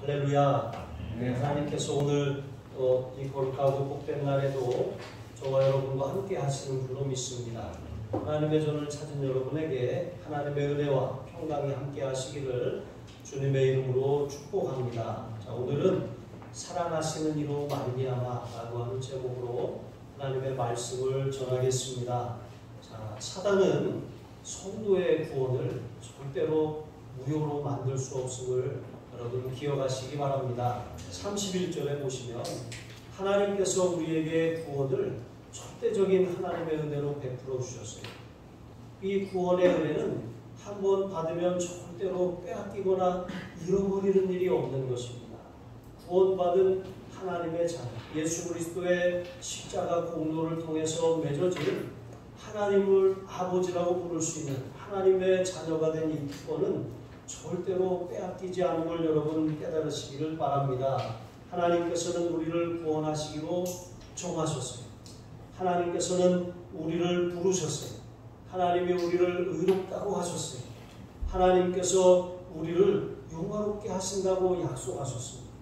할렐루야. 하나님께서 오늘 이 거룩하고 복된 날에도 저와 여러분과 함께 하시는 줄로 믿습니다. 하나님의 전을 찾은 여러분에게 하나님의 은혜와 평강이 함께 하시기를 주님의 이름으로 축복합니다. 자, 오늘은 살아나시는 이로 말미암아라고 하는 제목으로 하나님의 말씀을 전하겠습니다. 자, 사단은 성도의 구원을 절대로 무효로 만들 수 없음을 여러분 기억하시기 바랍니다. 31절에 보시면 하나님께서 우리에게 구원을 절대적인 하나님의 은혜로 베풀어 주셨어요. 이 구원의 은혜는 한번 받으면 절대로 빼앗기거나 잃어버리는 일이 없는 것입니다. 구원받은 하나님의 자녀, 예수 그리스도의 십자가 공로를 통해서 맺어진 하나님을 아버지라고 부를 수 있는 하나님의 자녀가 된 이 구원은 절대로 빼앗기지 않은 걸 여러분 깨달으시기를 바랍니다. 하나님께서는 우리를 구원하시기로 정하셨어요. 하나님께서는 우리를 부르셨어요. 하나님이 우리를 의롭다고 하셨어요. 하나님께서 우리를 영화롭게 하신다고 약속하셨습니다.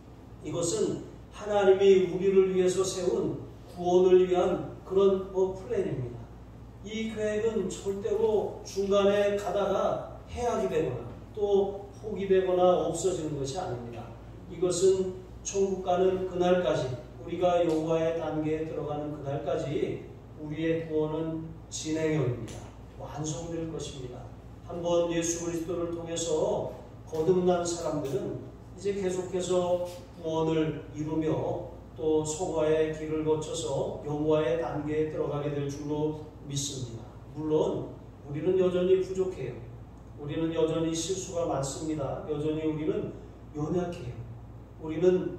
이것은 하나님이 우리를 위해서 세운 구원을 위한 그런 플랜입니다. 이 계획은 절대로 중간에 가다가 해악이 되거나 또 포기되거나 없어지는 것이 아닙니다. 이것은 천국 가는 그날까지, 우리가 여호와의 단계에 들어가는 그날까지 우리의 구원은 진행형입니다. 완성될 것입니다. 한번 예수 그리스도를 통해서 거듭난 사람들은 이제 계속해서 구원을 이루며 또 성화의 길을 거쳐서 여호와의 단계에 들어가게 될 줄로 믿습니다. 물론 우리는 여전히 부족해요. 우리는 여전히 실수가 많습니다. 여전히 우리는 연약해요. 우리는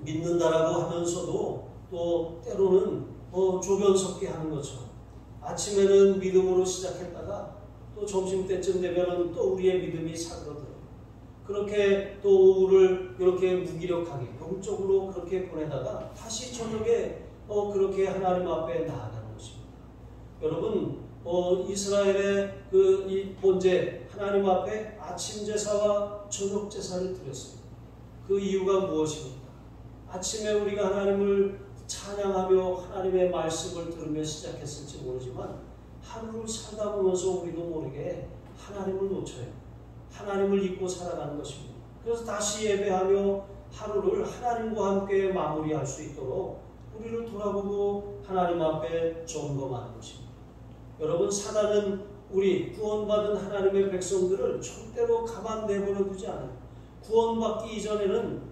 믿는다라고 하면서도 또 때로는 조변 섞게 하는 것처럼 아침에는 믿음으로 시작했다가 또 점심때쯤 되면 또 우리의 믿음이 사그러들어요. 그렇게 또 오후를 이렇게 무기력하게 영적으로 그렇게 보내다가 다시 저녁에 그렇게 하나님 앞에 나아가는 것입니다. 여러분, 이스라엘의 이 본제 하나님 앞에 아침 제사와 저녁 제사를 드렸어요. 그 이유가 무엇입니까? 아침에 우리가 하나님을 찬양하며 하나님의 말씀을 들으며 시작했을지 모르지만 하루를 살다 보면서 우리도 모르게 하나님을 놓쳐요. 하나님을 잊고 살아가는 것입니다. 그래서 다시 예배하며 하루를 하나님과 함께 마무리할 수 있도록 우리를 돌아보고 하나님 앞에 점검하는 것입니다. 여러분, 사단은 우리 구원받은 하나님의 백성들을 절대로 가만 내버려 두지 않아요. 구원받기 이전에는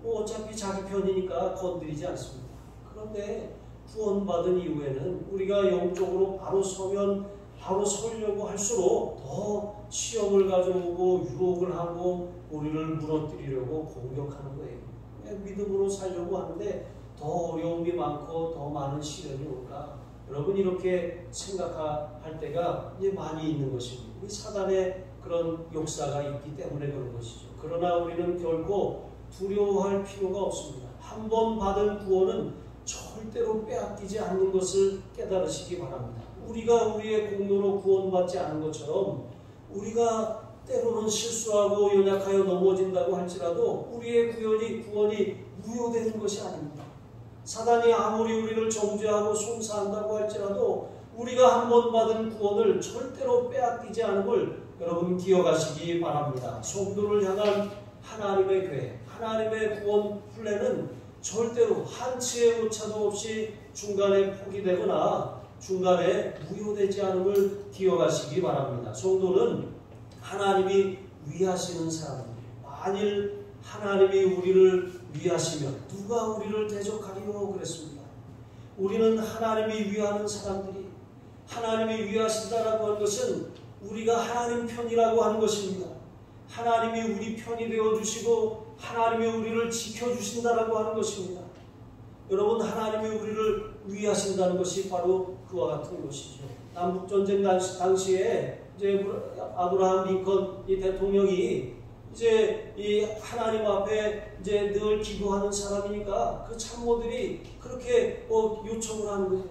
어차피 자기 편이니까 건드리지 않습니다. 그런데 구원받은 이후에는 우리가 영적으로 바로 서면 바로 서려고 할수록 더 시험을 가져오고 유혹을 하고 우리를 무너뜨리려고 공격하는 거예요. 믿음으로 살려고 하는데 더 어려움이 많고 더 많은 시련이 올까? 여러분, 이렇게 생각할 때가 이제 많이 있는 것입니다. 이 사단의 그런 역사가 있기 때문에 그런 것이죠. 그러나 우리는 결코 두려워할 필요가 없습니다. 한 번 받은 구원은 절대로 빼앗기지 않는 것을 깨달으시기 바랍니다. 우리가 우리의 공로로 구원받지 않은 것처럼 우리가 때로는 실수하고 연약하여 넘어진다고 할지라도 우리의 구원이 무효되는 것이 아닙니다. 사단이 아무리 우리를 정죄하고 송사한다고 할지라도 우리가 한 번 받은 구원을 절대로 빼앗기지 않음을 여러분 기억하시기 바랍니다. 성도를 향한 하나님의 계획, 하나님의 구원 플랜은 절대로 한치의 오차도 없이 중간에 포기되거나 중간에 무효되지 않음을 기억하시기 바랍니다. 성도는 하나님이 위하시는 사람입니다. 만일 하나님이 우리를 위하시면 누가 우리를 대적하리요 그랬습니다. 우리는 하나님이 위하는 사람들이, 하나님이 위하신다라고 하는 것은 우리가 하나님 편이라고 하는 것입니다. 하나님이 우리 편이 되어주시고 하나님이 우리를 지켜주신다라고 하는 것입니다. 여러분, 하나님이 우리를 위하신다는 것이 바로 그와 같은 것이죠. 남북전쟁 당시에 이제 아브라함 링컨 이 대통령이 이제 이 하나님 앞에 이제 늘 기도하는 사람이니까 그 참모들이 그렇게 요청을 하는 거예요.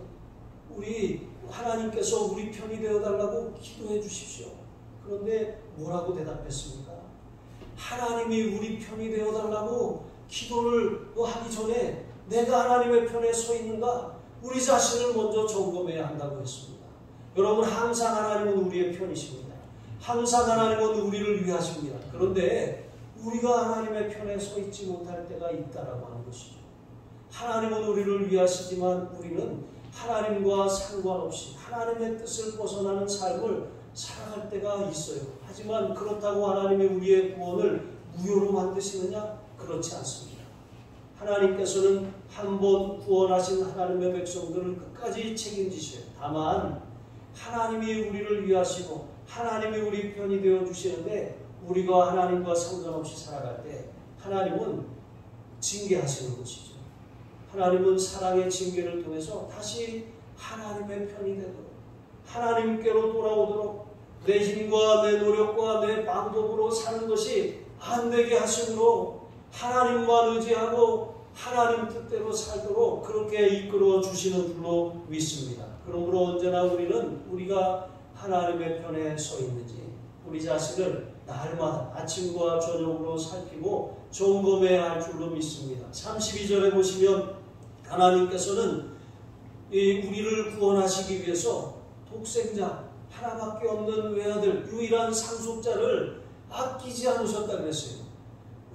우리 하나님께서 우리 편이 되어달라고 기도해 주십시오. 그런데 뭐라고 대답했습니까? 하나님이 우리 편이 되어달라고 기도를 하기 전에 내가 하나님의 편에 서 있는가? 우리 자신을 먼저 점검해야 한다고 했습니다. 여러분, 항상 하나님은 우리의 편이십니다. 항상 하나님은 우리를 위하십니다. 그런데 우리가 하나님의 편에 서 있지 못할 때가 있다라고 하는 것이죠. 하나님은 우리를 위하시지만 우리는 하나님과 상관없이 하나님의 뜻을 벗어나는 삶을 살아갈 때가 있어요. 하지만 그렇다고 하나님이 우리의 구원을 무효로 만드시느냐? 그렇지 않습니다. 하나님께서는 한 번 구원하신 하나님의 백성들을 끝까지 책임지셔요. 다만 하나님이 우리를 위하시고 하나님이 우리 편이 되어주시는데 우리가 하나님과 상관없이 살아갈 때 하나님은 징계하시는 것이죠. 하나님은 사랑의 징계를 통해서 다시 하나님의 편이 되도록 하나님께로 돌아오도록 내 힘과 내 노력과 내 방법으로 사는 것이 안 되게 하심으로 하나님만 의지하고 하나님 뜻대로 살도록 그렇게 이끌어 주시는 줄로 믿습니다. 그러므로 언제나 우리는 우리가 하나님의 편에 서 있는지 우리 자신을 날마다 아침과 저녁으로 살피고 점검해야 할 줄로 믿습니다. 32절에 보시면 하나님께서는 우리를 구원하시기 위해서 독생자 하나밖에 없는 외아들 유일한 상속자를 아끼지 않으셨다 그랬어요.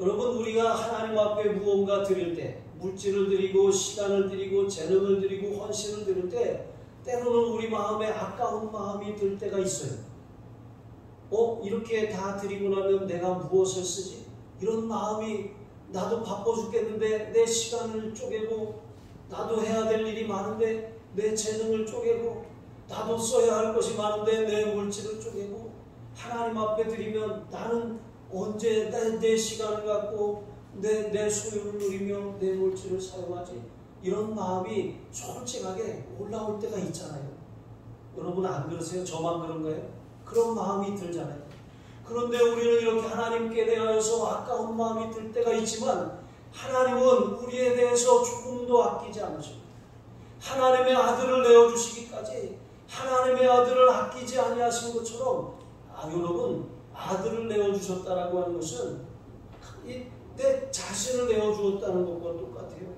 여러분, 우리가 하나님 앞에 무언가 드릴 때 물질을 드리고 시간을 드리고 재능을 드리고 헌신을 드릴 때 때로는 우리 마음에 아까운 마음이 들 때가 있어요. 이렇게 다 드리고 나면 내가 무엇을 쓰지? 이런 마음이 나도 바빠 죽겠는데 내 시간을 쪼개고 나도 해야 될 일이 많은데 내 재능을 쪼개고 나도 써야 할 것이 많은데 내 물질을 쪼개고 하나님 앞에 드리면 나는 언제 내 시간을 갖고 내 소유를 누리며 내 물질을 사용하지? 이런 마음이 솔직하게 올라올 때가 있잖아요. 여러분 안 그러세요? 저만 그런 거예요? 그런 마음이 들잖아요. 그런데 우리는 이렇게 하나님께 대하여서 아까운 마음이 들 때가 있지만 하나님은 우리에 대해서 조금도 아끼지 않으십니다. 하나님의 아들을 내어주시기까지 하나님의 아들을 아끼지 아니하신 것처럼 여러분 아들을 내어주셨다라고 하는 것은 내 자신을 내어주었다는 것과 똑같아요.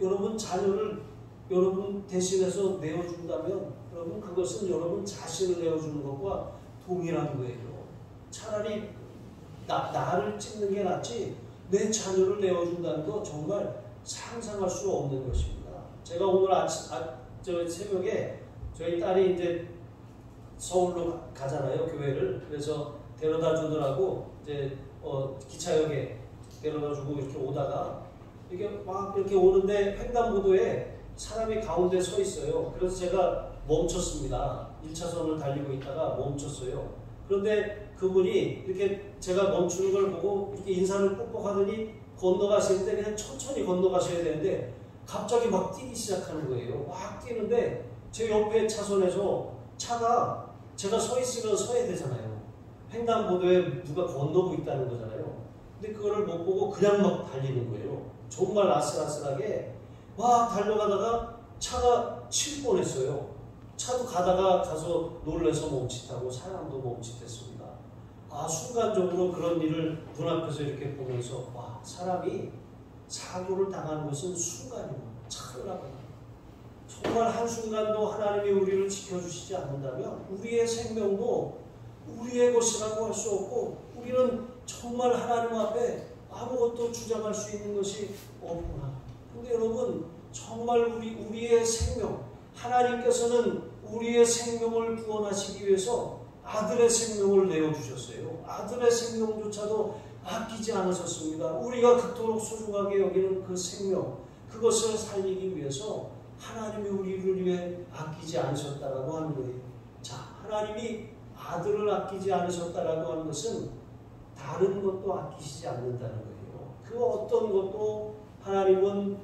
여러분 자녀를 여러분 대신해서 내어준다면 여러분 그것은 여러분 자신을 내어주는 것과 동일한 거예요. 차라리 나를 찍는 게 낫지 내 자녀를 내어준다는 거 정말 상상할 수 없는 것입니다. 제가 오늘 새벽에 저희 딸이 이제 서울로 가잖아요, 교회를. 그래서 데려다 주더라고. 이제 기차역에 데려다 주고 이렇게 오다가 이게 막 이렇게 오는데 횡단보도에 사람이 가운데 서 있어요. 그래서 제가 멈췄습니다. 1차선을 달리고 있다가 멈췄어요. 그런데 그분이 이렇게 제가 멈추는 걸 보고 이렇게 인사를 뻑뻑 하더니 건너가시는데 그냥 천천히 건너가셔야 되는데 갑자기 막 뛰기 시작하는 거예요. 막 뛰는데 제 옆에 차선에서 차가 제가 서 있으면 서야 되잖아요. 횡단보도에 누가 건너고 있다는 거잖아요. 근데 그거를 못 보고 그냥 막 달리는 거예요. 정말 아슬아슬하게 막 달려가다가 차가 칠 뻔했어요. 차도 가서 놀래서 멈칫하고 사람도 멈칫했습니다. 순간적으로 그런 일을 눈앞에서 이렇게 보면서 사람이 사고를 당하는 것은 순간이고 찰나구나. 정말 한순간도 하나님이 우리를 지켜주시지 않는다면 우리의 생명도 우리의 것이라고 할 수 없고 우리는 정말 하나님 앞에 아무것도 주장할 수 있는 것이 없구나. 근데 여러분 정말 우리의 생명 하나님께서는 우리의 생명을 구원하시기 위해서 아들의 생명을 내어주셨어요. 아들의 생명조차도 아끼지 않으셨습니다. 우리가 그토록 소중하게 여기는 그 생명 그것을 살리기 위해서 하나님이 우리를 위해 아끼지 않으셨다라고 하는 거예요. 자, 하나님이 아들을 아끼지 않으셨다라고 하는 것은 다른 것도 아끼시지 않는다는 거예요. 그 어떤 것도 하나님은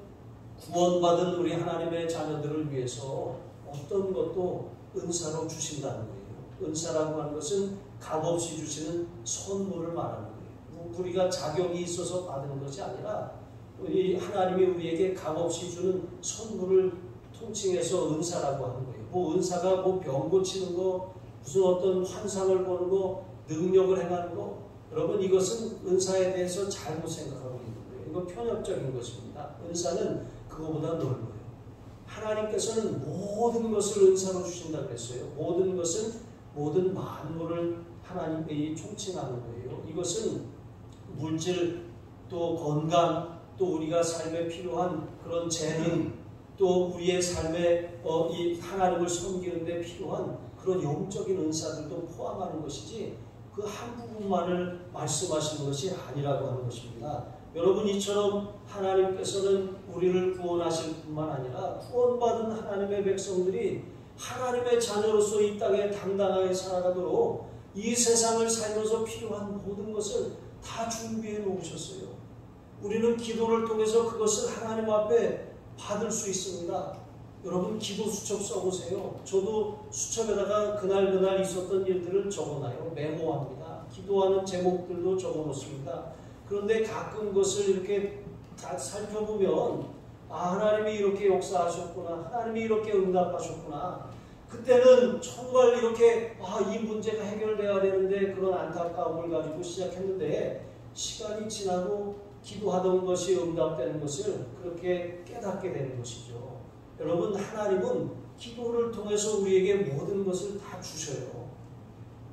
구원받은 우리 하나님의 자녀들을 위해서 어떤 것도 은사로 주신다는 거예요. 은사라고 하는 것은 값없이 주시는 선물을 말하는 거예요. 우리가 자격이 있어서 받는 것이 아니라 우리 하나님이 우리에게 값없이 주는 선물을 통칭해서 은사라고 하는 거예요. 은사가 병 고치는 거, 무슨 어떤 환상을 보는 거, 능력을 행하는 거 여러분 이것은 은사에 대해서 잘못 생각하고 있는 거예요. 이거 편협적인 것입니다. 은사는 그거보다 넓어요. 하나님께서는 모든 것을 은사로 주신다고 그랬어요. 모든 것은 모든 만물을 하나님이 총칭하는 거예요. 이것은 물질, 또 건강, 또 우리가 삶에 필요한 그런 재능, 또 우리의 삶에 이 하나님을 섬기는 데 필요한 그런 영적인 은사들도 포함하는 것이지 그 한 부분만을 말씀하시는 것이 아니라고 하는 것입니다. 여러분 이처럼 하나님께서는 우리를 구원하실 뿐만 아니라 구원받은 하나님의 백성들이 하나님의 자녀로서 이 땅에 당당하게 살아가도록 이 세상을 살면서 필요한 모든 것을 다 준비해 놓으셨어요. 우리는 기도를 통해서 그것을 하나님 앞에 받을 수 있습니다. 여러분 기도 수첩 써보세요. 저도 수첩에다가 그날 있었던 일들을 적어놔요. 메모합니다. 기도하는 제목들도 적어놓습니다. 그런데 가끔 그것을 이렇게 다 살펴보면 하나님이 이렇게 역사하셨구나. 하나님이 이렇게 응답하셨구나. 그때는 정말 이렇게 이 문제가 해결돼야 되는데 그런 안타까움을 가지고 시작했는데 시간이 지나고 기도하던 것이 응답되는 것을 그렇게 깨닫게 되는 것이죠. 여러분 하나님은 기도를 통해서 우리에게 모든 것을 다 주셔요.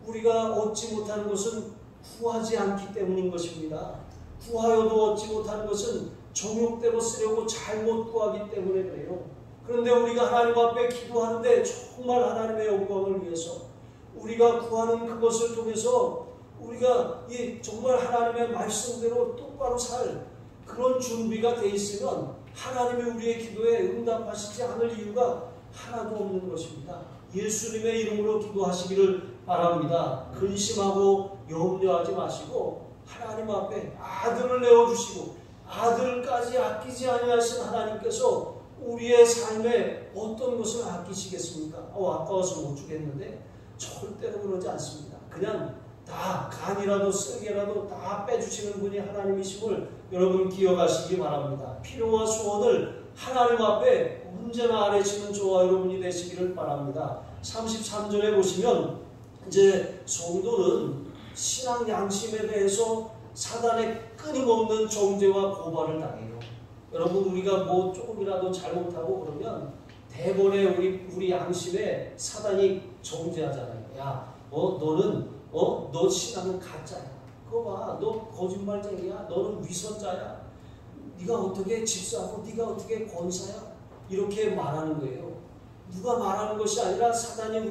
우리가 얻지 못하는 것은 구하지 않기 때문인 것입니다. 구하여도 얻지 못하는 것은 정욕대로 쓰려고 잘못 구하기 때문에 그래요. 그런데 우리가 하나님 앞에 기도하는데 정말 하나님의 영광을 위해서 우리가 구하는 그것을 통해서 우리가 정말 하나님의 말씀대로 똑바로 살 그런 준비가 돼 있으면 하나님이 우리의 기도에 응답하시지 않을 이유가 하나도 없는 것입니다. 예수님의 이름으로 기도하시기를 바랍니다. 근심하고 염려하지 마시고 하나님 앞에 아들을 내어주시고 아들까지 아끼지 아니하신 하나님께서 우리의 삶에 어떤 것을 아끼시겠습니까? 아까워서 못 주겠는데 절대로 그러지 않습니다. 그냥 다 간이라도 쓸개라도 다 빼주시는 분이 하나님이심을 여러분 기억하시기 바랍니다. 필요와 소원을 하나님 앞에 언제나 아뢰시는 저와 여러분이 되시기를 바랍니다. 33절에 보시면 이제 성도는 신앙 양심에 대해서 사단의 끊임없는 정죄와 고발을 당해요. 여러분 우리가 뭐 조금이라도 잘못하고 그러면 대번에 우리 양심에 사단이 정죄하잖아요. 야, 너 신앙은 가짜야. 그거 봐, 너 거짓말쟁이야. 너는 위선자야. 네가 어떻게 집사고 네가 어떻게 권사야. 이렇게 말하는 거예요. 누가 말하는 것이 아니라 사단이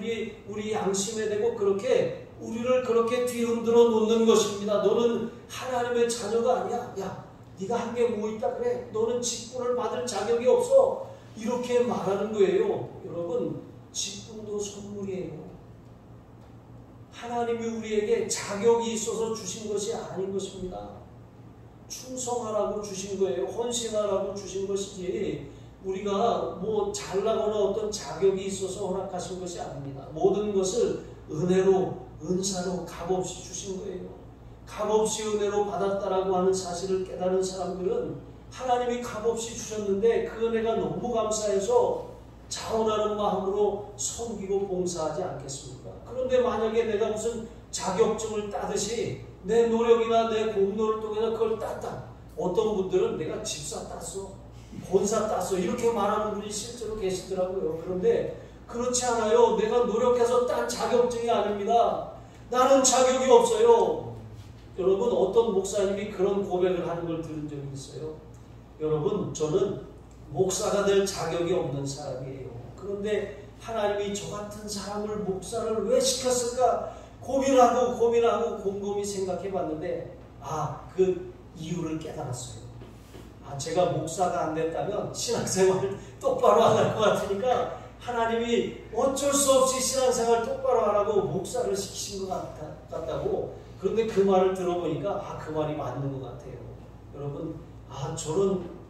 우리 양심에 대고 그렇게 우리를 그렇게 뒤흔들어 놓는 것입니다. 너는 하나님의 자녀가 아니야. 야, 네가 한 게 뭐 있다 그래? 너는 직분을 받을 자격이 없어. 이렇게 말하는 거예요. 여러분, 직분도 선물이에요. 하나님이 우리에게 자격이 있어서 주신 것이 아닌 것입니다. 충성하라고 주신 거예요. 헌신하라고 주신 것이지 우리가 뭐 잘나거나 어떤 자격이 있어서 허락하신 것이 아닙니다. 모든 것을 은혜로 은사로 값없이 주신 거예요. 값없이 은혜로 받았다라고 하는 사실을 깨달은 사람들은 하나님이 값없이 주셨는데 그 은혜가 너무 감사해서 자원하는 마음으로 섬기고 봉사하지 않겠습니까? 그런데 만약에 내가 무슨 자격증을 따듯이 내 노력이나 내 공로를 통해서 그걸 땄다. 어떤 분들은 내가 집사 땄어, 권사 땄어 이렇게 말하는 분이 실제로 계시더라고요. 그런데 그렇지 않아요. 내가 노력해서 딴 자격증이 아닙니다. 나는 자격이 없어요. 여러분 어떤 목사님이 그런 고백을 하는 걸 들은 적이 있어요. 여러분 저는 목사가 될 자격이 없는 사람이에요. 그런데 하나님이 저 같은 사람을 목사를 왜 시켰을까 고민하고 곰곰이 생각해 봤는데 그 이유를 깨달았어요. 제가 목사가 안 됐다면 신앙생활을 똑바로 안 할 것 같으니까 하나님이 어쩔 수 없이 신앙생활 똑바로 하라고 목사를 시키신 것 같다고. 그런데 그 말을 들어보니까 그 말이 맞는 것 같아요. 여러분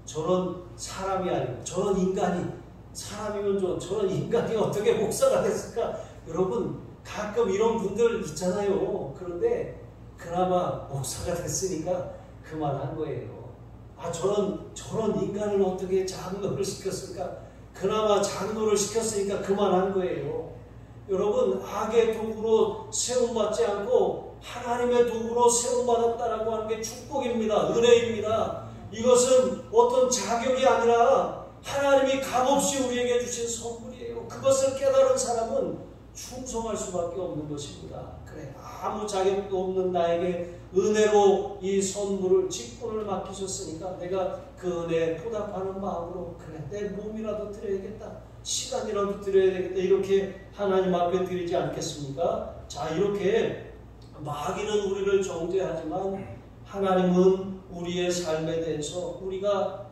저런 사람이 아니고 저런 인간이 사람이면 저런 인간이 어떻게 목사가 됐을까? 여러분 가끔 이런 분들 있잖아요. 그런데 그나마 목사가 됐으니까 그만한 거예요. 저런 인간을 어떻게 장로를 시켰을까? 그나마 장로를 시켰으니까 그만한 거예요. 여러분 악의 도구로 세움받지 않고 하나님의 도구로 세움받았다라고 하는 게 축복입니다. 은혜입니다. 이것은 어떤 자격이 아니라 하나님이 값없이 우리에게 주신 선물이에요. 그것을 깨달은 사람은 충성할 수밖에 없는 것입니다. 그래, 아무 자격도 없는 나에게 은혜로 이 선물을, 직분을 맡기셨으니까 내가 그 은혜에 보답하는 마음으로, 그래, 내 몸이라도 드려야겠다, 시간이라도 드려야 되겠다, 이렇게 하나님 앞에 드리지 않겠습니까? 자, 이렇게 마귀는 우리를 정죄하지만 하나님은 우리의 삶에 대해서, 우리가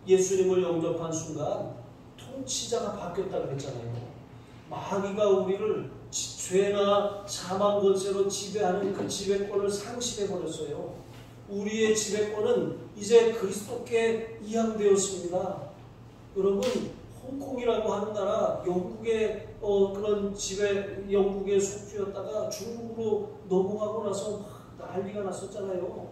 예수님을 영접한 순간 통치자가 바뀌었다 그랬잖아요. 마귀가 우리를 죄나 사망 권세로 지배하는 그 지배권을 상실해버렸어요. 우리의 지배권은 이제 그리스도께 이양되었습니다. 여러분, 홍콩이라고 하는 나라, 영국의 그런 영국의 속주였다가 중국으로 넘어가고 나서 막 난리가 났었잖아요.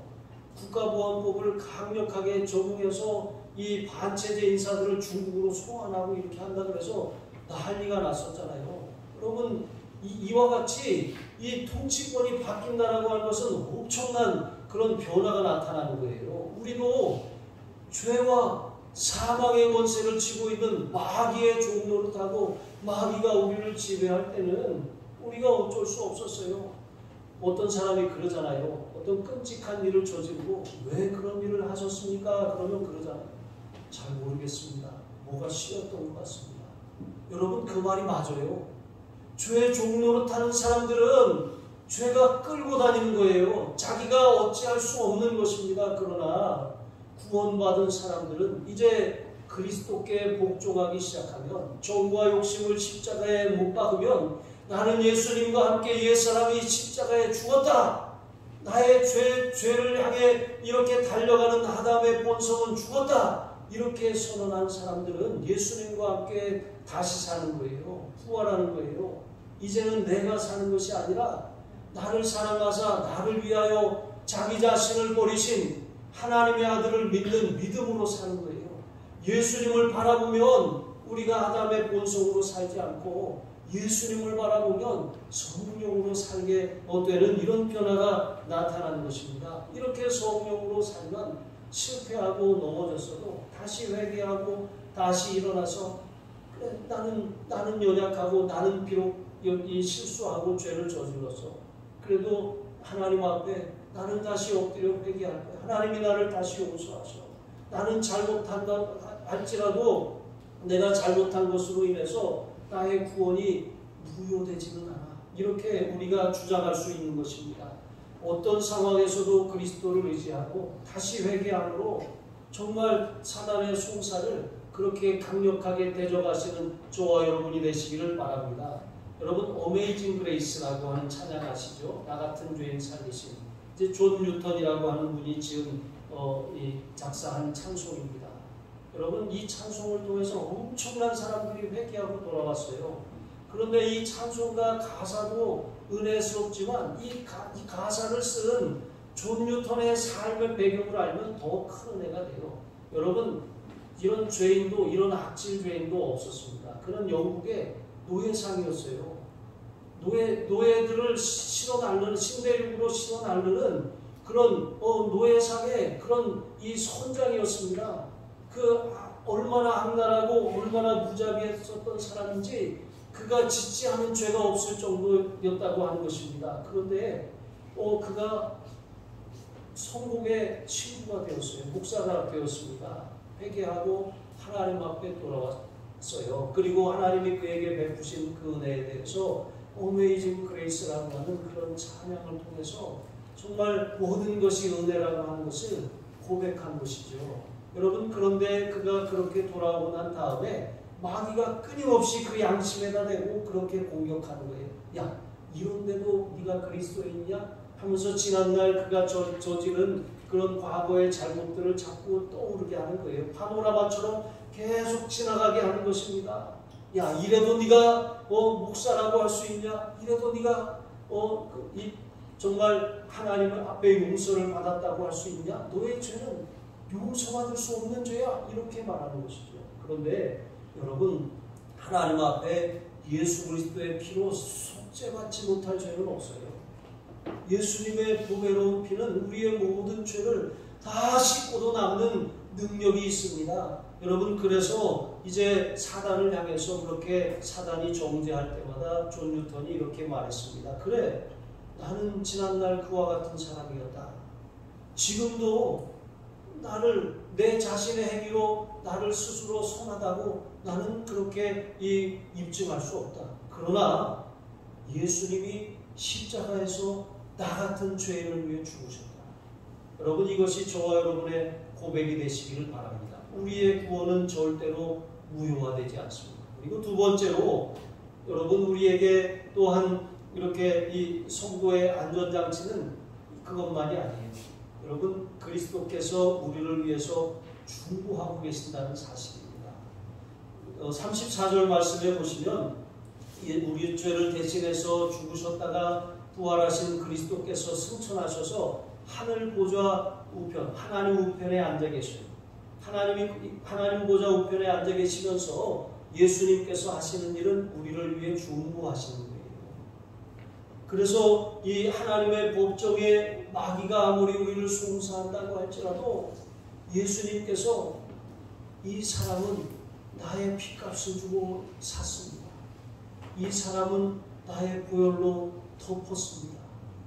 국가보안법을 강력하게 적용해서 이 반체제 인사들을 중국으로 소환하고 이렇게 한다 그래서 난리가 났었잖아요. 여러분, 이와 같이 이 통치권이 바뀐다라고 하는 것은 엄청난 그런 변화가 나타나는 거예요. 우리도 죄와 사망의 권세를 쥐고 있는 마귀의 종노릇하고 마귀가 우리를 지배할 때는 우리가 어쩔 수 없었어요. 어떤 사람이 그러잖아요. 어떤 끔찍한 일을 저지르고 왜 그런 일을 하셨습니까? 그러면 그러잖아요. 잘 모르겠습니다. 뭐가 씌었던 것 같습니다. 여러분, 그 말이 맞아요. 죄 종노릇하는 사람들은 죄가 끌고 다니는 거예요. 자기가 어찌할 수 없는 것입니다. 그러나 구원받은 사람들은 이제 그리스도께 복종하기 시작하면, 정과 욕심을 십자가에 못 박으면, 나는 예수님과 함께 옛사람이 십자가에 죽었다, 나의 죄를 향해 이렇게 달려가는 아담의 본성은 죽었다, 이렇게 선언한 사람들은 예수님과 함께 다시 사는 거예요. 부활하는 거예요. 이제는 내가 사는 것이 아니라 나를 사랑하사 나를 위하여 자기 자신을 버리신 하나님의 아들을 믿는 믿음으로 사는 거예요. 예수님을 바라보면 우리가 아담의 본성으로 살지 않고 예수님을 바라보면 성령으로 살게 되는 이런 변화가 나타나는 것입니다. 이렇게 성령으로 살면 실패하고 넘어졌어도 다시 회개하고 다시 일어나서, 그래, 나는 연약하고 나는 비록 여기 실수하고 죄를 저질렀어. 그래도 하나님 앞에 나는 다시 엎드려 회개할 거야. 하나님이 나를 다시 용서하셔. 나는 잘못한다 할지라도 내가 잘못한 것으로 인해서 나의 구원이 무효되지는 않아. 이렇게 우리가 주장할 수 있는 것입니다. 어떤 상황에서도 그리스도를 의지하고 다시 회개함으로 정말 사단의 송사를 그렇게 강력하게 대적하시는 저와 여러분이 되시기를 바랍니다. 여러분, 어메이징 그레이스라고 하는 찬양 아시죠? 나 같은 죄인 살리심. 이제 존 뉴턴이라고 하는 분이 지금 작사한 찬송입니다. 여러분, 이 찬송을 통해서 엄청난 사람들이 회개하고 돌아왔어요. 그런데 이 찬송가 가사도 은혜스럽지만 이 가사를 쓴 존 뉴턴의 삶의 배경을 알면 더 큰 은혜가 돼요. 여러분, 이런 죄인도, 이런 악질 죄인도 없었습니다. 그는 영국의 노예상이었어요. 노예들을 실어나르는, 신대륙으로 실어나르는 그런 노예상의 그런 이 선장이었습니다. 그 얼마나 악랄하고 얼마나 무자비했었던 사람인지 그가 짓지 않은 죄가 없을 정도였다고 하는 것입니다. 그런데 그가 성공의 친구가 되었어요. 목사가 되었습니다. 회개하고 하나님 앞에 돌아왔어요. 그리고 하나님이 그에게 베푸신 그 은혜에 대해서 어메이징 그레이스라고 하는 그런 찬양을 통해서 정말 모든 것이 은혜라고 하는 것을 고백한 것이죠. 여러분, 그런데 그가 그렇게 돌아오고 난 다음에 마귀가 끊임없이 그 양심에다 대고 그렇게 공격하는 거예요. 야, 이런데도 네가 그리스도인이냐? 하면서 지난날 그가 저지른 그런 과거의 잘못들을 자꾸 떠오르게 하는 거예요. 파노라마처럼 계속 지나가게 하는 것입니다. 야, 이래도 네가 목사라고 할 수 있냐? 이래도 네가 정말 하나님 앞에 용서를 받았다고 할 수 있냐? 너의 죄는 용서받을 수 없는 죄야. 이렇게 말하는 것이죠. 그런데 여러분, 하나님 앞에 예수 그리스도의 피로 속죄받지 못할 죄는 없어요. 예수님의 보배로운 피는 우리의 모든 죄를 다 씻고도 남는 능력이 있습니다. 여러분, 그래서 이제 사단을 향해서 그렇게 사단이 정죄할 때마다 존 뉴턴이 이렇게 말했습니다. 그래, 나는 지난날 그와 같은 사람이었다. 지금도 나를 내 자신의 행위로 나를 스스로 선하다고 나는 그렇게 입증할 수 없다. 그러나 예수님이 십자가에서 나 같은 죄인을 위해 죽으셨다. 여러분, 이것이 저와 여러분의 고백이 되시기를 바랍니다. 우리의 구원은 절대로 무효화되지 않습니다. 그리고 두 번째로 여러분, 우리에게 또한 이렇게 이 성도의 안전장치는 그것만이 아니에요. 여러분, 그리스도께서 우리를 위해서 중보하고 계신다는 사실입니다. 34절 말씀에 보시면 우리 죄를 대신해서 죽으셨다가 부활하신 그리스도께서 승천하셔서 하늘 보좌 우편, 하나님 우편에 앉아 계셔요. 하나님 보좌 우편에 앉아 계시면서 예수님께서 하시는 일은 우리를 위해 중보하시는 거예요. 그래서 이 하나님의 법정에 마귀가 아무리 우리를 송사한다고 할지라도 예수님께서 이 사람은 나의 핏값을 주고 샀습니다. 이 사람은 나의 보혈로 덮었습니다.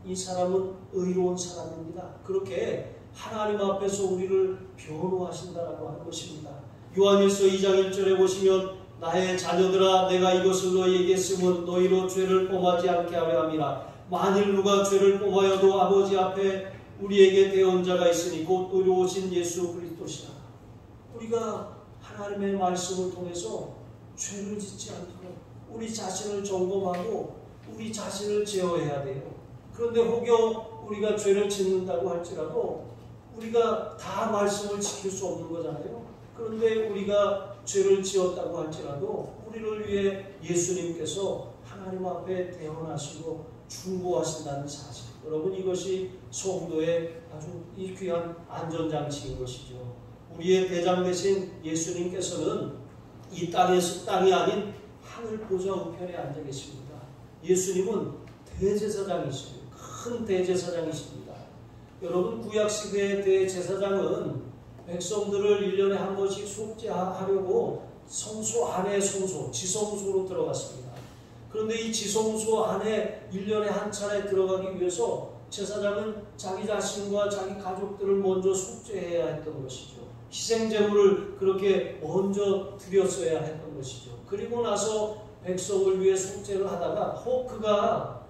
이 사람은 의로운 사람입니다. 그렇게 하나님 앞에서 우리를 변호하신다라고 하는 것입니다. 요한일서 2장 1절에 보시면 나의 자녀들아, 내가 이것을 너희에게 쓰면 너희로 죄를 범하지 않게 하려 함이라. 만일 누가 죄를 범하여도 아버지 앞에 우리에게 대언자가 있으니 곧 의로우신 예수 그리스도시라. 우리가 하나님의 말씀을 통해서 죄를 짓지 않도록 우리 자신을 점검하고 우리 자신을 제어해야 돼요. 그런데 혹여 우리가 죄를 짓는다고 할지라도 우리가 다 말씀을 지킬 수 없는 거잖아요. 그런데 우리가 죄를 지었다고 할지라도 우리를 위해 예수님께서 하나님 앞에 대언하시고 중보하신다는 사실. 여러분, 이것이 성도의 아주 귀한 안전장치인 것이죠. 우리의 대장 되신 예수님께서는 이 땅이 아닌 하늘 보좌 우편에 앉아 계십니다. 예수님은 대제사장이시죠. 큰 대제사장이십니다. 여러분, 구약시대의 대제사장은 백성들을 1년에 한 번씩 속죄하려고 성소 안에 성소, 지성소로 들어갔습니다. 그런데 이 지성소 안에 1년에 한 차례 들어가기 위해서 제사장은 자기 자신과 자기 가족들을 먼저 속죄해야 했던 것이죠. 희생제물을 그렇게 먼저 드렸어야 했던 것이죠. 그리고 나서 백성을 위해 속죄를 하다가 혹 그가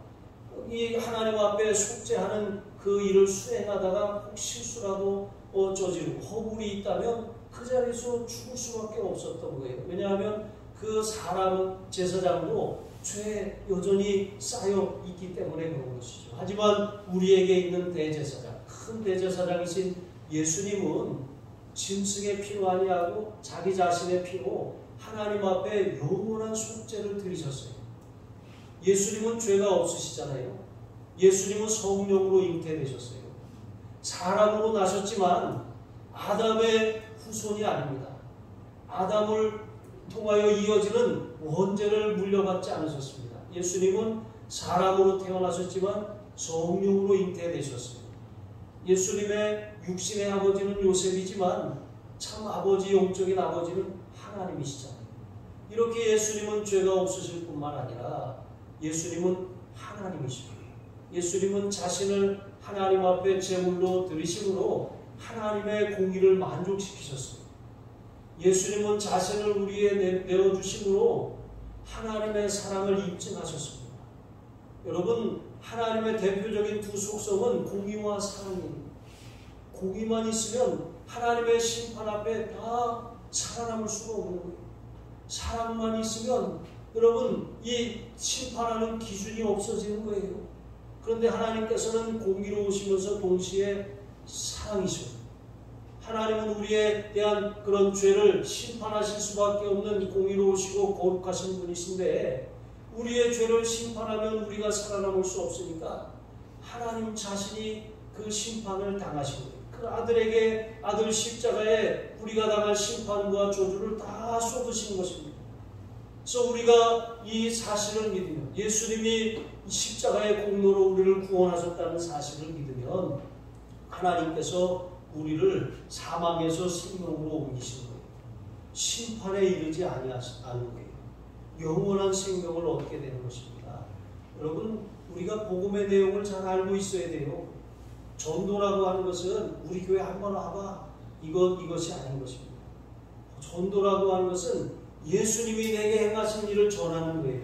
이 하나님 앞에 속죄하는 그 일을 수행하다가 혹 실수라도 저지르고 허물이 있다면 그 자리에서 죽을 수밖에 없었던 거예요. 왜냐하면 그 사람 제사장도 죄에 여전히 쌓여 있기 때문에 그런 것이죠. 하지만 우리에게 있는 대제사장, 큰 대제사장이신 예수님은 짐승의 피로 아니하고 자기 자신의 피로 하나님 앞에 영원한 속죄를 드리셨어요. 예수님은 죄가 없으시잖아요. 예수님은 성령으로 잉태되셨어요. 사람으로 나셨지만 아담의 후손이 아닙니다. 아담을 통하여 이어지는 원죄를 물려받지 않으셨습니다. 예수님은 사람으로 태어나셨지만 성령으로 잉태되셨어요. 예수님의 육신의 아버지는 요셉이지만 참 아버지, 영적인 아버지는 하나님이시잖아요. 이렇게 예수님은 죄가 없으실 뿐만 아니라 예수님은 하나님이십니다. 예수님은 자신을 하나님 앞에 제물로 드리심으로 하나님의 공의를 만족시키셨어요. 예수님은 자신을 우리에 내어주심으로 하나님의 사랑을 입증하셨습니다. 여러분, 하나님의 대표적인 두 속성은 공의와 사랑입니다. 공의만 있으면 하나님의 심판 앞에 다 살아남을 수가 없는 거예요. 사랑만 있으면 여러분, 이 심판하는 기준이 없어지는 거예요. 그런데 하나님께서는 공의로우시면서 동시에 사랑이십니다. 하나님은 우리에 대한 그런 죄를 심판하실 수밖에 없는 공의로우시고 거룩하신 분이신데 우리의 죄를 심판하면 우리가 살아남을 수 없으니까 하나님 자신이 그 심판을 당하신 거예요. 그 아들에게 아들 십자가에 우리가 당할 심판과 저주를 다 쏟으신 것입니다. 그래서 우리가 이 사실을 믿으면, 예수님이 십자가의 공로로 우리를 구원하셨다는 사실을 믿으면 하나님께서 우리를 사망에서 생명으로 옮기신 거예요. 심판에 이르지 아니하는 거예요. 영원한 생명을 얻게 되는 것입니다. 여러분, 우리가 복음의 내용을 잘 알고 있어야 돼요. 전도라고 하는 것은 우리 교회 한번 와봐, 이것이 아닌 것입니다. 전도라고 하는 것은 예수님이 내게 행하신 일을 전하는 거예요.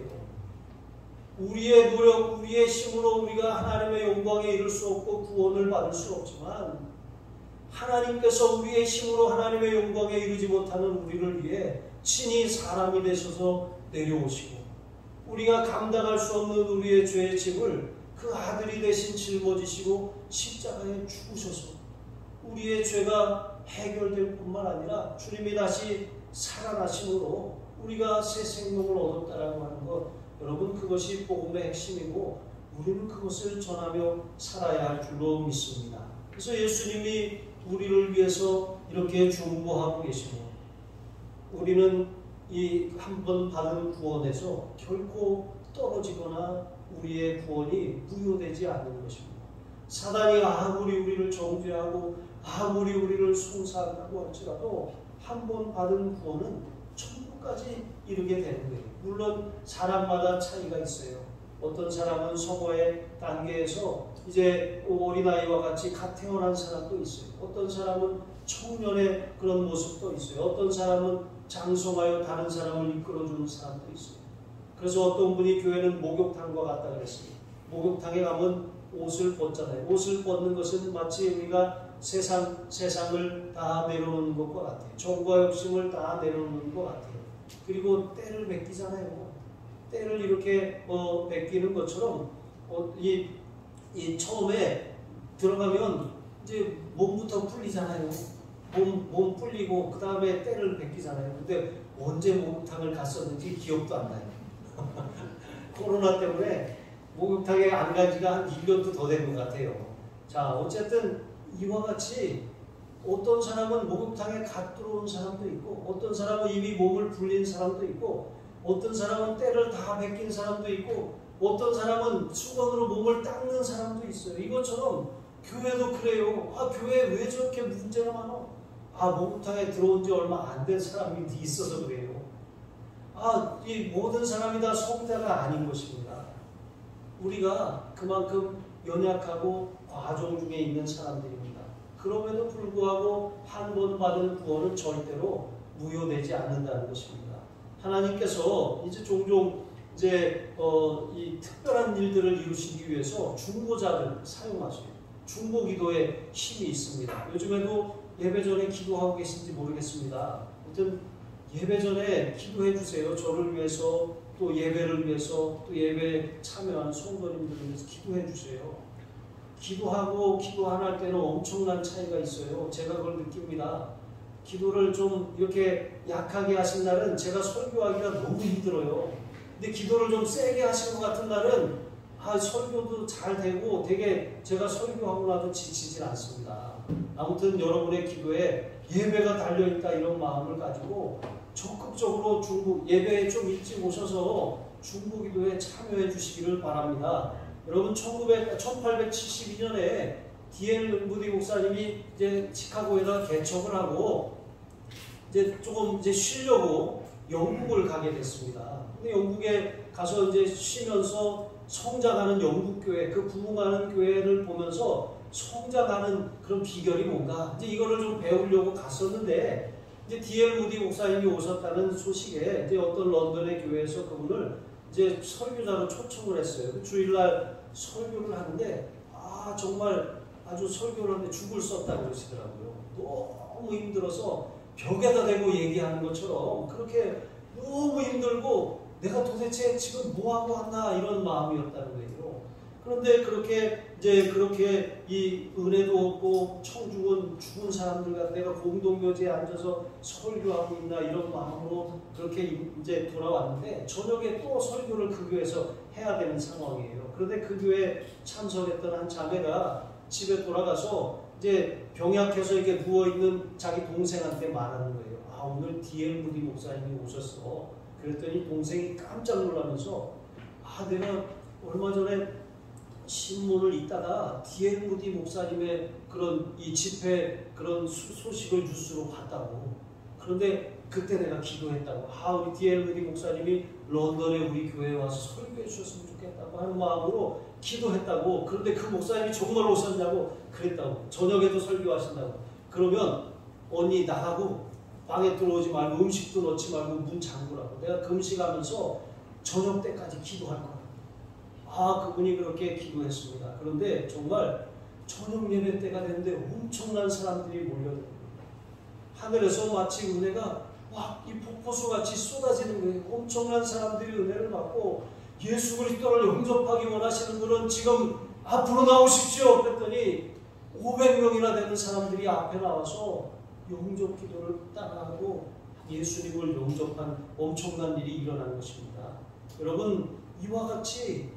우리의 노력, 우리의 힘으로 우리가 하나님의 영광에 이를 수 없고 구원을 받을 수 없지만 하나님께서 우리의 힘으로 하나님의 영광에 이르지 못하는 우리를 위해 친히 사람이 되셔서 내려오시고 우리가 감당할 수 없는 우리의 죄의 짐을 그 아들이 대신 짊어지시고 십자가에 죽으셔서 우리의 죄가 해결될 뿐만 아니라 주님이 다시 살아나심으로 우리가 새 생명을 얻었다라고 하는 것, 여러분, 그것이 복음의 핵심이고 우리는 그것을 전하며 살아야 할 줄로 믿습니다. 그래서 예수님이 우리를 위해서 이렇게 중보하고 계시고 우리는 이 한 번 받은 구원에서 결코 떨어지거나 우리의 구원이 무효되지 않는 것입니다. 사단이 아무리 우리를 정죄하고 아무리 우리를 송사한다고 할지라도 한 번 받은 구원은 천국까지 이르게 되는 거예요. 물론 사람마다 차이가 있어요. 어떤 사람은 성화의 단계에서 이제 어린아이와 같이 갓 태어난 사람도 있어요. 어떤 사람은 청년의 그런 모습도 있어요. 어떤 사람은 장성하여 다른 사람을 이끌어주는 사람도 있어요. 그래서 어떤 분이 교회는 목욕탕과 같다 그랬습니다. 목욕탕에 가면 옷을 벗잖아요. 옷을 벗는 것은 마치 우리가 세상을 다 내려놓는 것과 같아요. 정과 욕심을 다 내려놓는 것 같아요. 그리고 때를 맡기잖아요. 때를 이렇게 맡기는 것처럼 이 처음에 들어가면 이제 몸부터 풀리잖아요. 몸 풀리고 그 다음에 때를 맡기잖아요. 근데 언제 목욕탕을 갔었는지 기억도 안 나요. 코로나 때문에 목욕탕에 안 간 지가 한 1년도 더 된 것 같아요. 자, 어쨌든 이와 같이 어떤 사람은 목욕탕에 갓 들어온 사람도 있고 어떤 사람은 이미 몸을 불린 사람도 있고 어떤 사람은 때를 다 맡긴 사람도 있고 어떤 사람은 수건으로 몸을 닦는 사람도 있어요. 이것처럼 교회도 그래요. 아, 교회 왜 저렇게 문제가 많아? 아, 목욕탕에 들어온 지 얼마 안 된 사람이 있어서 그래요. 아, 이 모든 사람이 다 성자가 아닌 것입니다. 우리가 그만큼 연약하고 과정 중에 있는 사람들입니다. 그럼에도 불구하고 한 번 받은 구원은 절대로 무효되지 않는다는 것입니다. 하나님께서 이제 종종 이 특별한 일들을 이루시기 위해서 중보자를 사용하셔요. 중보기도에 힘이 있습니다. 요즘에도 예배 전에 기도하고 계신지 모르겠습니다. 아무튼 예배 전에 기도해 주세요. 저를 위해서 또 예배를 위해서 또 예배에 참여하는 성도님들을 위해서 기도해 주세요. 기도하고 기도 안 할 때는 엄청난 차이가 있어요. 제가 그걸 느낍니다. 기도를 좀 이렇게 약하게 하신 날은 제가 설교하기가 너무 힘들어요. 근데 기도를 좀 세게 하신 것 같은 날은 설교도 잘 되고 되게 제가 설교하고 나도 지치질 않습니다. 아무튼 여러분의 기도에 예배가 달려있다 이런 마음을 가지고 적극적으로 예배에 좀 일찍 오셔서 중보기도에 참여해 주시기를 바랍니다. 여러분 1872년에 D.L. 무디 목사님이 이제 시카고에다 개척을 하고 조금 쉬려고 영국을 가게 됐습니다. 근데 영국에 가서 이제 쉬면서 성장하는 영국 교회, 그 부흥하는 교회를 보면서 성장하는 그런 비결이 뭔가 이제 이거를 좀 배우려고 갔었는데 이제 D.L. 무디 목사님이 오셨다는 소식에 이제 어떤 런던의 교회에서 그분을 이제 설교자로 초청을 했어요. 주일날 설교를 하는데 정말 아주 설교를 하는데 죽을 썼다고 그러시더라고요. 너무 힘들어서 벽에다 대고 얘기하는 것처럼 그렇게 너무 힘들고 내가 도대체 지금 뭐하고 왔나 이런 마음이었다는 거예요. 그런데 그렇게 이 은혜도 없고 죽은 사람들과 내가 공동묘지에 앉아서 설교하고 있나 이런 마음으로 그렇게 이제 돌아왔는데 저녁에 또 설교를 그 교회에서 해야 되는 상황이에요. 그런데 그 교회에 참석했던 한 자매가 집에 돌아가서 이제 병약해서 이렇게 누워있는 자기 동생한테 말하는 거예요. 오늘 D.L. 무디 목사님이 오셨어. 그랬더니 동생이 깜짝 놀라면서 내가 얼마 전에 신문을 읽다가 D.L. 무디 목사님의 그런 이 집회 그런 소식을 뉴스로 봤다고. 그런데 그때 내가 기도했다고. 우리 D.L. 무디 목사님이 런던에 우리 교회에 와서 설교해 주셨으면 좋겠다고 하는 마음으로 기도했다고. 그런데 그 목사님이 정말 오셨냐고 그랬다고. 저녁에도 설교하신다고. 그러면 언니 나가고 방에 들어오지 말고 음식도 넣지 말고 문 잠그라고. 내가 금식하면서 저녁 때까지 기도할 거야. 그분이 그렇게 기도했습니다. 그런데 정말 저녁 예배 때가 됐는데 엄청난 사람들이 몰려들어요. 하늘에서 마치 은혜가 이 폭포수같이 쏟아지는 거예요. 엄청난 사람들이 은혜를 받고 예수 그리스도를 영접하기 원하시는 분은 지금 앞으로 나오십시오. 그랬더니 500명이나 되는 사람들이 앞에 나와서 영접 기도를 따라하고 예수님을 영접한 엄청난 일이 일어난 것입니다. 여러분, 이와 같이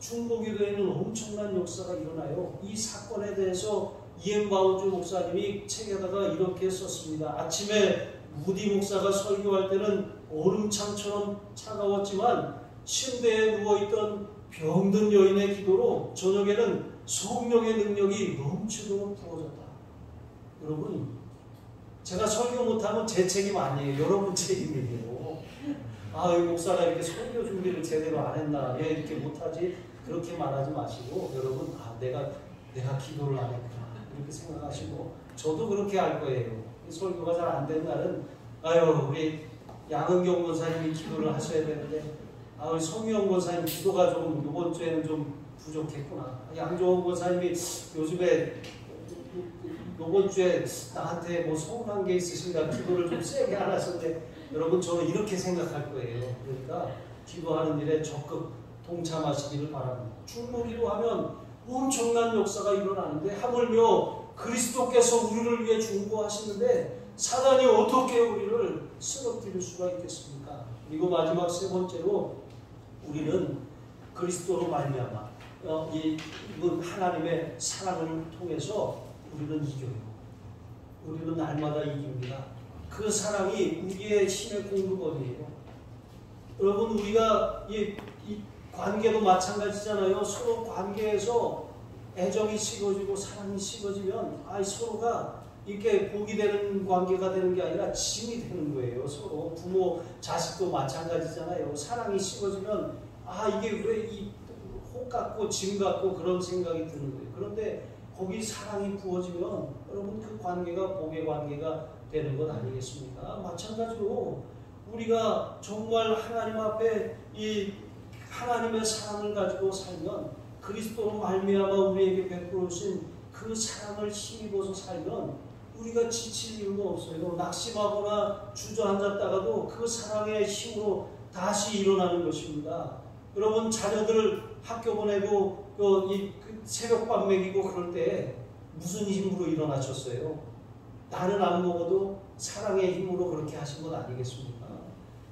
중보기도에는 엄청난 역사가 일어나요. 이 사건에 대해서 이엔 바운주 목사님이 책에다가 이렇게 썼습니다. 아침에 무디 목사가 설교할 때는 얼음창처럼 차가웠지만 침대에 누워있던 병든 여인의 기도로 저녁에는 성령의 능력이 넘치도록 부어졌다. 여러분, 제가 설교 못하면 제 책임 아니에요. 여러분 책임이에요. 이 목사가 이렇게 설교 준비를 제대로 안 했나, 왜 이렇게 못하지? 그렇게 말하지 마시고, 여러분, 내가 기도를 안 했구나, 이렇게 생각하시고, 저도 그렇게 할 거예요. 설교가 잘 안 된 날은, 우리 양은경 권사님이 기도를 하셔야 되는데, 우리 성유영 권사님 기도가 좀, 이번 주에는 좀 부족했구나. 양조원 권사님이 요즘에, 이번 주에 나한테 뭐 서운한 게 있으신가, 기도를 좀 세게 안 하셨는데, 여러분, 저는 이렇게 생각할 거예요. 그러니까, 기도하는 일에 적극 동참하시기를 바랍니다. 중보기도 하면 엄청난 역사가 일어나는데, 하물며 그리스도께서 우리를 위해 중보하시는데 사단이 어떻게 우리를 쓰러뜨릴 수가 있겠습니까? 그리고 마지막 세 번째로, 우리는 그리스도로 말미암아 이분 하나님의 사랑을 통해서 우리는 이겨요. 우리는 날마다 이깁니다. 그 사랑이 우리의 힘의 공급원이에요. 여러분, 우리가 이 관계도 마찬가지잖아요. 서로 관계에서 애정이 식어지고 사랑이 식어지면 서로가 이렇게 복이 되는 관계가 되는 게 아니라 짐이 되는 거예요. 서로 부모, 자식도 마찬가지잖아요. 사랑이 식어지면 이게 왜 이 혹 같고 짐 같고 그런 생각이 드는 거예요. 그런데 거기 사랑이 부어지면 여러분 그 관계가 복의 관계가 되는 것 아니겠습니까? 마찬가지로 우리가 정말 하나님 앞에 이 하나님의 사랑을 가지고 살면, 그리스도로 말미암아 우리에게 베풀어 주신 그 사랑을 힘입어서 살면 우리가 지칠 이유가 없어요. 낙심하거나 주저앉았다가도 그 사랑의 힘으로 다시 일어나는 것입니다. 여러분, 자녀들 학교 보내고 새벽밥 먹이고 그럴 때 무슨 힘으로 일어나셨어요? 나는 안 먹어도 사랑의 힘으로 그렇게 하신 것 아니겠습니까?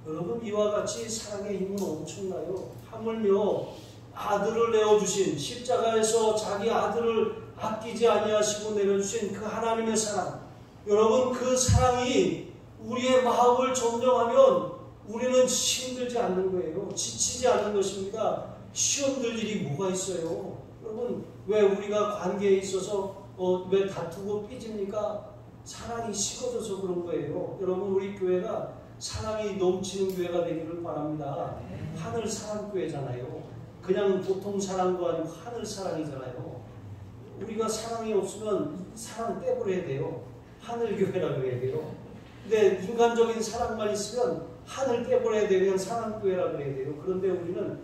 여러분, 이와 같이 사랑의 힘은 엄청나요. 하물며 아들을 내어주신, 십자가에서 자기 아들을 아끼지 아니하시고 내려주신 그 하나님의 사랑, 여러분, 그 사랑이 우리의 마음을 점령하면 우리는 힘들지 않는 거예요. 지치지 않는 것입니다. 시험 들 일이 뭐가 있어요? 여러분, 왜 우리가 관계에 있어서 왜 다투고 삐집니까? 사랑이 식어져서 그런 거예요. 여러분, 우리 교회가 사랑이 넘치는 교회가 되기를 바랍니다. 하늘 사랑 교회잖아요. 그냥 보통 사랑도 아니고 하늘 사랑이잖아요. 우리가 사랑이 없으면 사랑 떼버려야 돼요. 하늘 교회라고 해야 돼요. 근데 인간적인 사랑만 있으면 하늘 떼버려야 돼요. 그냥 사랑 교회라고 해야 돼요. 그런데 우리는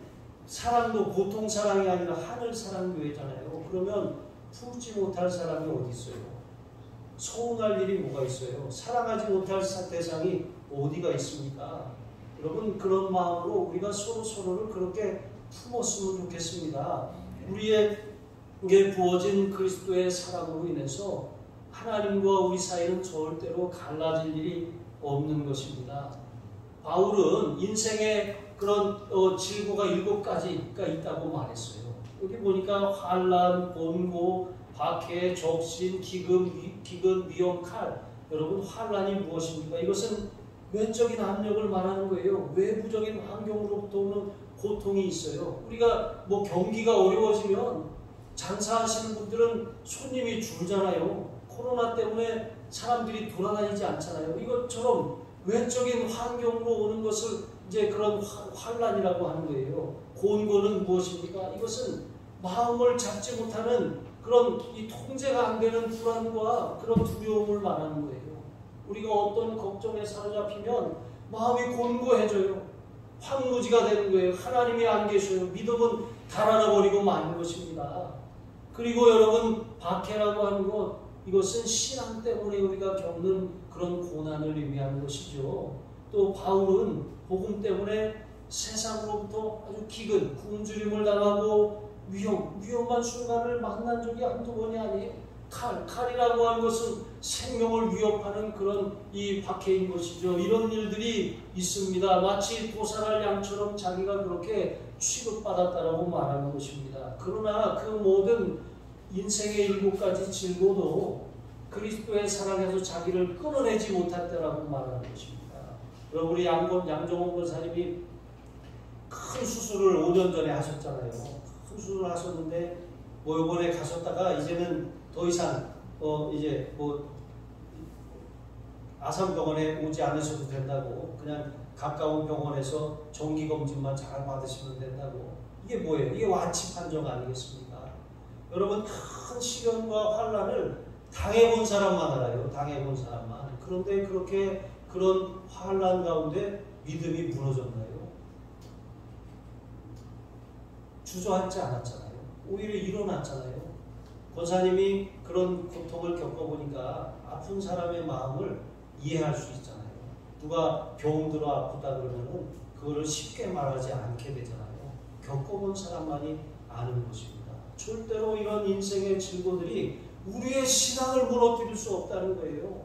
사랑도 보통 사랑이 아니라 하늘 사랑 교회잖아요. 그러면 품지 못할 사람이 어디 있어요? 서운할 일이 뭐가 있어요? 사랑하지 못할 대상이 어디가 있습니까? 여러분, 그런 마음으로 우리가 서로를 그렇게 품었으면 좋겠습니다. 우리에게 부어진 그리스도의 사랑으로 인해서 하나님과 우리 사이는 절대로 갈라질 일이 없는 것입니다. 바울은 인생의 그런 질고가 7가지가 있다고 말했어요. 여기 보니까 환난, 번고, 박해, 적신, 기근, 위험, 칼. 여러분, 환난이 무엇입니까? 이것은 외적인 압력을 말하는 거예요. 외부적인 환경으로부터 오는 고통이 있어요. 우리가 뭐 경기가 어려워지면 장사하시는 분들은 손님이 줄잖아요. 코로나 때문에 사람들이 돌아다니지 않잖아요. 이것처럼 외적인 환경으로 오는 것을 이제 그런 환란이라고 하는 거예요. 곤고는 무엇입니까? 이것은 마음을 잡지 못하는 그런 이 통제가 안 되는 불안과 그런 두려움을 말하는 거예요. 우리가 어떤 걱정에 사로잡히면 마음이 곤고해져요. 황무지가 되는 거예요. 하나님이 안 계셔요. 믿음은 달아나버리고 마는 것입니다. 그리고 여러분, 박해라고 하는 것, 이것은 신앙 때문에 우리가 겪는 그런 고난을 의미하는 것이죠. 또 바울은 복음 때문에 세상으로부터 아주 기근, 굶주림을 당하고 위험한 순간을 만난 적이 한두 번이 아니에요. 칼이라고 하는 것은 생명을 위협하는 그런 이 박해인 것이죠. 이런 일들이 있습니다. 마치 도살할 양처럼 자기가 그렇게 취급받았다라고 말하는 것입니다. 그러나 그 모든 인생의 7가지 질고도 그리스도의 사랑에서 자기를 끊어내지 못했다라고 말하는 것입니다. 여러분, 우리 양정원 권사님이 큰 수술을 5년 전에 하셨잖아요. 큰 수술을 하셨는데 뭐 이번에 가셨다가 이제는 더 이상 이제 뭐 아산병원에 오지 않으셔도 된다고, 그냥 가까운 병원에서 정기검진만 잘 받으시면 된다고. 이게 뭐예요? 이게 완치 판정 아니겠습니까? 여러분, 큰 시련과 환란을 당해본 사람만 알아요. 당해본 사람만. 그런데 그렇게 그런 환란 가운데 믿음이 무너졌나요? 주저앉지 않았잖아요. 오히려 일어났잖아요. 권사님이 그런 고통을 겪어보니까 아픈 사람의 마음을 이해할 수 있잖아요. 누가 병 들어 아프다 그러면은 그거를 쉽게 말하지 않게 되잖아요. 겪어본 사람만이 아는 것입니다. 절대로 이런 인생의 질고들이 우리의 신앙을 무너뜨릴 수 없다는 거예요.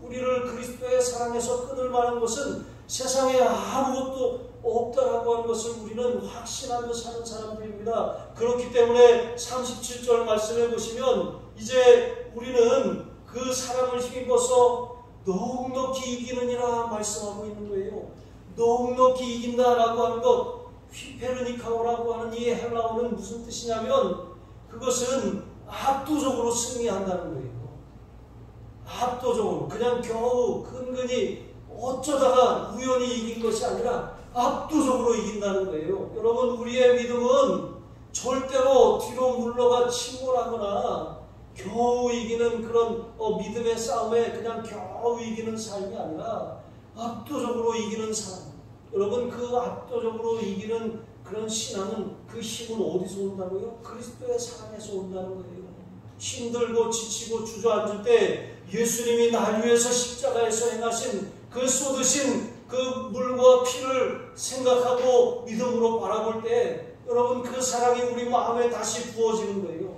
우리를 그리스도의 사랑에서 끊을 만한 것은 세상에 아무것도 없다라고 하는 것을 우리는 확신하며 사는 사람들입니다. 그렇기 때문에 37절 말씀해 보시면 이제 우리는 그 사랑을 힘입어서 넉넉히 이기느니라 말씀하고 있는 거예요. 넉넉히 이긴다라고 하는 것, 휘페르니카오라고 하는 이 헬라어는 무슨 뜻이냐면 그것은 압도적으로 승리한다는 거예요. 압도적으로, 그냥 겨우 근근히 어쩌다가 우연히 이긴 것이 아니라 압도적으로 이긴다는 거예요. 여러분, 우리의 믿음은 절대로 뒤로 물러가 침몰하거나 겨우 이기는 그런 믿음의 싸움에 그냥 겨우 이기는 삶이 아니라 압도적으로 이기는 삶. 여러분, 그 압도적으로 이기는 그런 신앙은, 그 힘은 어디서 온다고요? 그리스도의 사랑에서 온다는 거예요. 힘들고 지치고 주저앉을 때 예수님이 날 위해서 십자가에서 행하신 그 쏟으신 그 물과 피를 생각하고 믿음으로 바라볼 때 여러분, 그 사랑이 우리 마음에 다시 부어지는 거예요.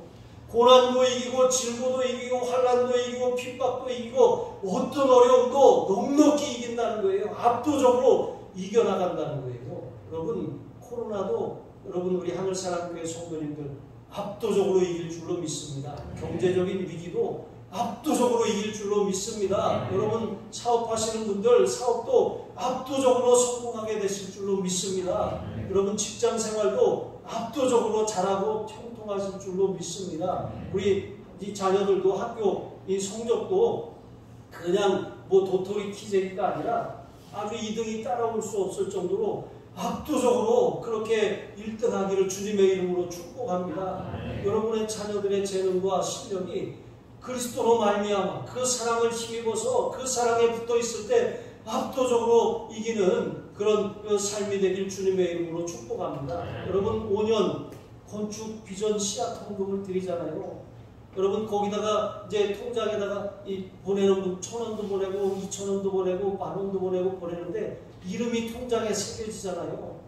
고난도 이기고 질고도 이기고 환난도 이기고 핍박도 이기고 어떤 어려움도 넉넉히 이긴다는 거예요. 압도적으로 이겨나간다는 거예요. 여러분, 코로나도 여러분, 우리 하늘사랑교회 성도님들 압도적으로 이길 줄로 믿습니다. 경제적인 위기도 압도적으로 이길 줄로 믿습니다. 여러분, 사업하시는 분들 사업도 압도적으로 성공하게 되실 줄로 믿습니다. 여러분, 직장생활도 압도적으로 잘하고 형통하실 줄로 믿습니다. 우리 이 자녀들도 학교 이 성적도 그냥 뭐 도토리 키재기가 아니라 아주 2등이 따라올 수 없을 정도로 압도적으로 그렇게 1등하기를 주님의 이름으로 축복합니다. 여러분의 자녀들의 재능과 실력이 그리스도로 말미암아 그 사랑을 힘입어서 그 사랑에 붙어 있을 때 압도적으로 이기는 그런 삶이 되길 주님의 이름으로 축복합니다. 여러분, 5년 건축 비전 씨앗 헌금을 드리잖아요. 여러분, 거기다가 이제 통장에다가 보내는 분 1,000원도 보내고 2,000원도 보내고 10,000원도 보내고 보내는데 이름이 통장에 새겨지잖아요.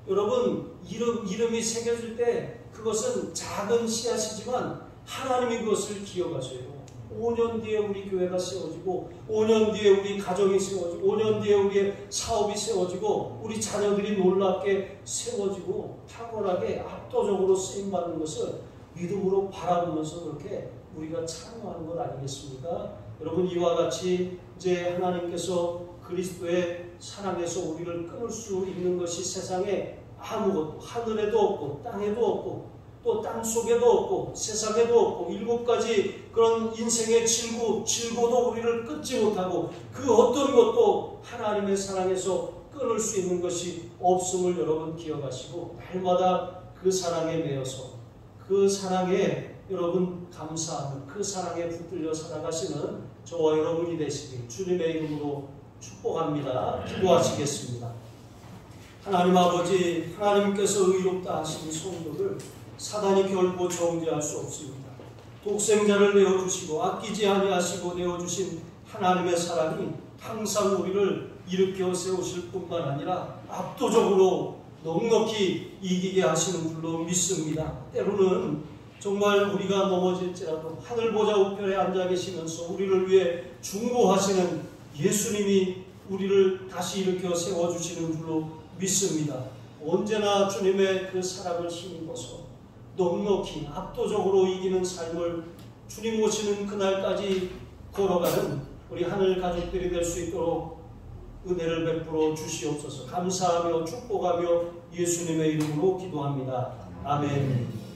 여러분, 이름이 새겨질 때 그것은 작은 씨앗이지만 하나님이 그것을 기억하셔요. 5년 뒤에 우리 교회가 세워지고 5년 뒤에 우리 가정이 세워지고 5년 뒤에 우리의 사업이 세워지고 우리 자녀들이 놀랍게 세워지고 탁월하게 압도적으로 쓰임받는 것을 믿음으로 바라보면서 그렇게 우리가 참여하는 것 아니겠습니까? 여러분, 이와 같이 이제 하나님께서 그리스도의 사랑에서 우리를 끊을 수 있는 것이 세상에 아무것도, 하늘에도 없고 땅에도 없고 또 땅속에도 없고 세상에도 없고 7가지 그런 인생의 질고도 우리를 끊지 못하고 그 어떤 것도 하나님의 사랑에서 끊을 수 있는 것이 없음을 여러분 기억하시고 날마다 그 사랑에 매여서 그 사랑에 여러분 감사하는 그 사랑에 붙들려 살아가시는 저와 여러분이 되시길 주님의 이름으로 축복합니다. 기도하시겠습니다. 하나님 아버지, 하나님께서 의롭다 하신 성도를 사단이 결코 정죄할 수 없습니다. 독생자를 내어주시고 아끼지 아니하시고 내어주신 하나님의 사랑이 항상 우리를 일으켜 세우실 뿐만 아니라 압도적으로 넉넉히 이기게 하시는 줄로 믿습니다. 때로는 정말 우리가 넘어질지라도 하늘 보좌 우편에 앉아 계시면서 우리를 위해 중보하시는 예수님이 우리를 다시 일으켜 세워주시는 줄로 믿습니다. 언제나 주님의 그 사랑을 힘입어서 넉넉히 압도적으로 이기는 삶을 주님 오시는 그날까지 걸어가는 우리 하늘 가족들이 될 수 있도록 은혜를 베풀어 주시옵소서. 감사하며 축복하며 예수님의 이름으로 기도합니다. 아멘.